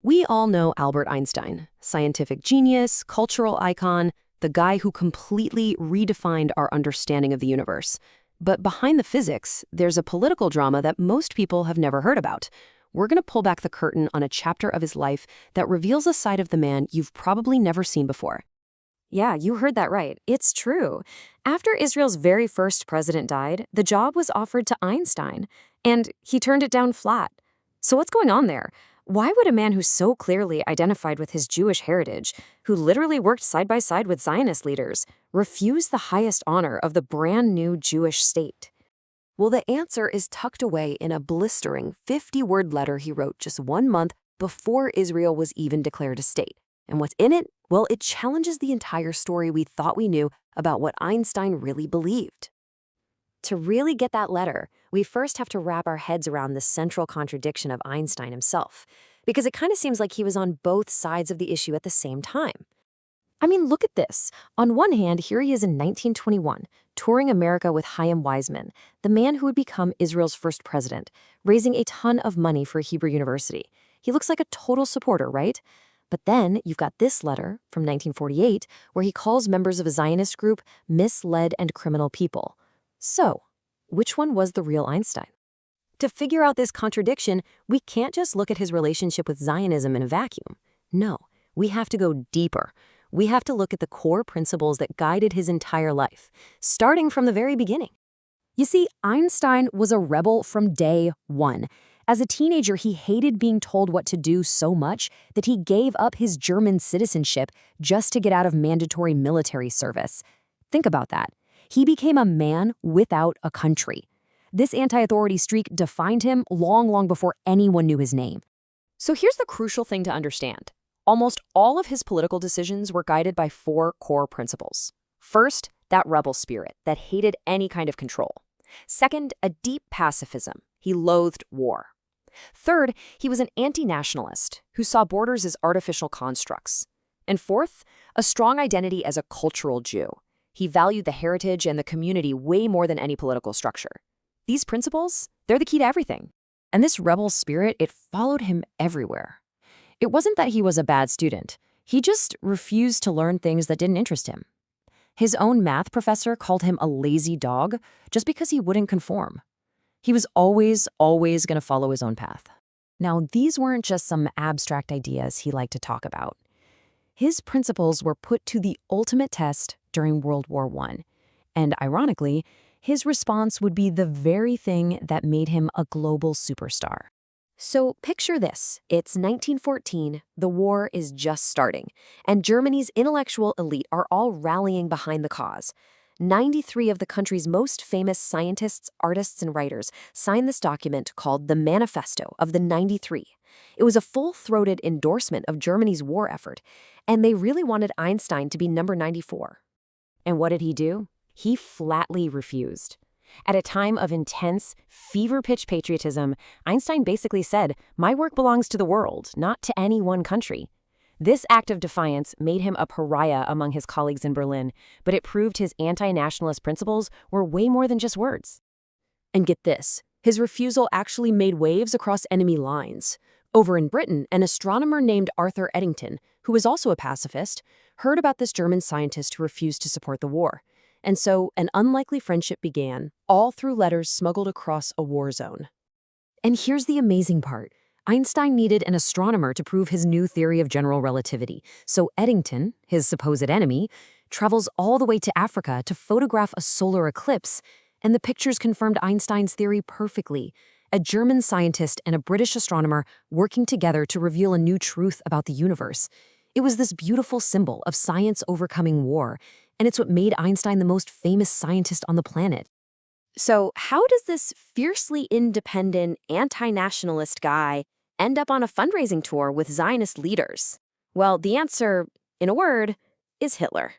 We all know Albert Einstein, scientific genius, cultural icon, the guy who completely redefined our understanding of the universe. But behind the physics, there's a political drama that most people have never heard about. We're going to pull back the curtain on a chapter of his life that reveals a side of the man you've probably never seen before. Yeah, you heard that right. It's true. After Israel's very first president died, the job was offered to Einstein, and he turned it down flat. So what's going on there? Why would a man who so clearly identified with his Jewish heritage, who literally worked side by side with Zionist leaders, refuse the highest honor of the brand new Jewish state? Well, the answer is tucked away in a blistering 50-word letter he wrote just 1 month before Israel was even declared a state. And what's in it? Well, it challenges the entire story we thought we knew about what Einstein really believed. To really get that letter, we first have to wrap our heads around the central contradiction of Einstein himself, because it kind of seems like he was on both sides of the issue at the same time. I mean, look at this. On one hand, here he is in 1921, touring America with Chaim Weizmann, the man who would become Israel's first president, raising a ton of money for a Hebrew university. He looks like a total supporter, right? But then you've got this letter from 1948, where he calls members of a Zionist group misled and criminal people. So, which one was the real Einstein? To figure out this contradiction, we can't just look at his relationship with Zionism in a vacuum. No, we have to go deeper. We have to look at the core principles that guided his entire life, starting from the very beginning. You see, Einstein was a rebel from day one. As a teenager, he hated being told what to do so much that he gave up his German citizenship just to get out of mandatory military service. Think about that. He became a man without a country. This anti-authority streak defined him long before anyone knew his name. So here's the crucial thing to understand. Almost all of his political decisions were guided by 4 core principles. First, that rebel spirit that hated any kind of control. Second, a deep pacifism. He loathed war. Third, he was an anti-nationalist who saw borders as artificial constructs. And fourth, a strong identity as a cultural Jew. He valued the heritage and the community way more than any political structure. These principles, they're the key to everything. And this rebel spirit, it followed him everywhere. It wasn't that he was a bad student. He just refused to learn things that didn't interest him. His own math professor called him a lazy dog just because he wouldn't conform. He was always going to follow his own path. Now, these weren't just some abstract ideas he liked to talk about. His principles were put to the ultimate test during World War I. And ironically, his response would be the very thing that made him a global superstar. So picture this. It's 1914, the war is just starting, and Germany's intellectual elite are all rallying behind the cause. 93 of the country's most famous scientists, artists, and writers signed this document called the Manifesto of the 93. It was a full-throated endorsement of Germany's war effort, and they really wanted Einstein to be number 94. And what did he do? He flatly refused. At a time of intense, fever-pitch patriotism, Einstein basically said, "My work belongs to the world, not to any one country." This act of defiance made him a pariah among his colleagues in Berlin, but it proved his anti-nationalist principles were way more than just words. And get this, his refusal actually made waves across enemy lines. Over in Britain, an astronomer named Arthur Eddington, who was also a pacifist, heard about this German scientist who refused to support the war. And so an unlikely friendship began, all through letters smuggled across a war zone. And here's the amazing part. Einstein needed an astronomer to prove his new theory of general relativity, so Eddington, his supposed enemy, travels all the way to Africa to photograph a solar eclipse, and the pictures confirmed Einstein's theory perfectly. A German scientist and a British astronomer working together to reveal a new truth about the universe. It was this beautiful symbol of science overcoming war, and it's what made Einstein the most famous scientist on the planet. So how does this fiercely independent, anti-nationalist guy end up on a fundraising tour with Zionist leaders? Well, the answer, in a word, is Hitler.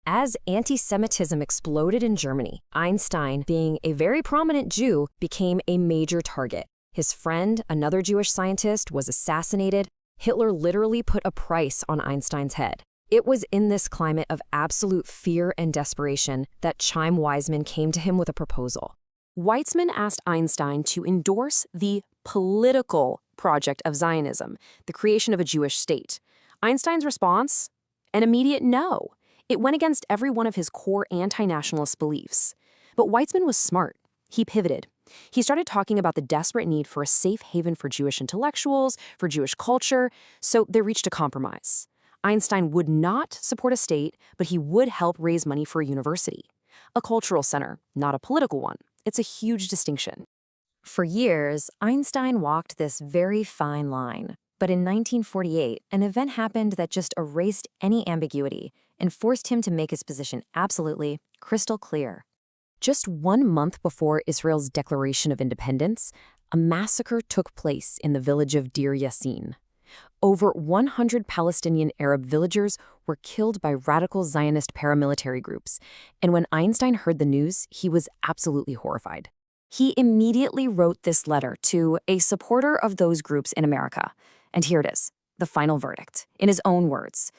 As anti-Semitism exploded in Germany, Einstein, being a very prominent Jew, became a major target. His friend, another Jewish scientist, was assassinated. Hitler literally put a price on Einstein's head. It was in this climate of absolute fear and desperation that Chaim Weizmann came to him with a proposal. Weizmann asked Einstein to endorse the political project of Zionism, the creation of a Jewish state. Einstein's response? An immediate no. It went against every one of his core anti-nationalist beliefs. But Weizmann was smart. He pivoted. He started talking about the desperate need for a safe haven for Jewish intellectuals, for Jewish culture, so they reached a compromise. Einstein would not support a state, but he would help raise money for a university. A cultural center, not a political one. It's a huge distinction. For years, Einstein walked this very fine line. But in 1948, an event happened that just erased any ambiguity and forced him to make his position absolutely crystal clear. Just 1 month before Israel's declaration of independence, a massacre took place in the village of Deir Yassin. Over 100 Palestinian Arab villagers were killed by radical Zionist paramilitary groups, and when Einstein heard the news, he was absolutely horrified. He immediately wrote this letter to a supporter of those groups in America. And here it is, the final verdict, in his own words.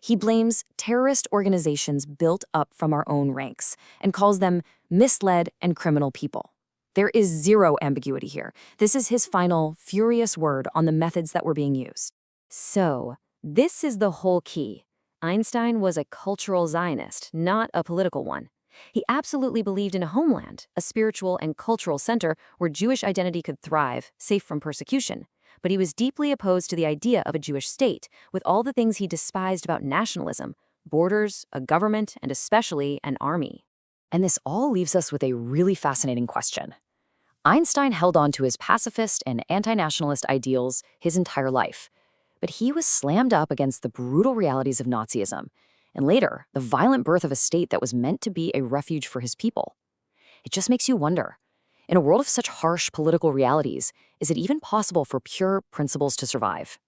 He blames terrorist organizations built up from our own ranks and calls them misled and criminal people. There is zero ambiguity here. This is his final, furious word on the methods that were being used. So, this is the whole key. Einstein was a cultural Zionist, not a political one. He absolutely believed in a homeland, a spiritual and cultural center where Jewish identity could thrive, safe from persecution. But he was deeply opposed to the idea of a Jewish state, with all the things he despised about nationalism, borders, a government, and especially an army. And this all leaves us with a really fascinating question. Einstein held on to his pacifist and anti-nationalist ideals his entire life, but he was slammed up against the brutal realities of Nazism, and later, the violent birth of a state that was meant to be a refuge for his people. It just makes you wonder, in a world of such harsh political realities, is it even possible for pure principles to survive?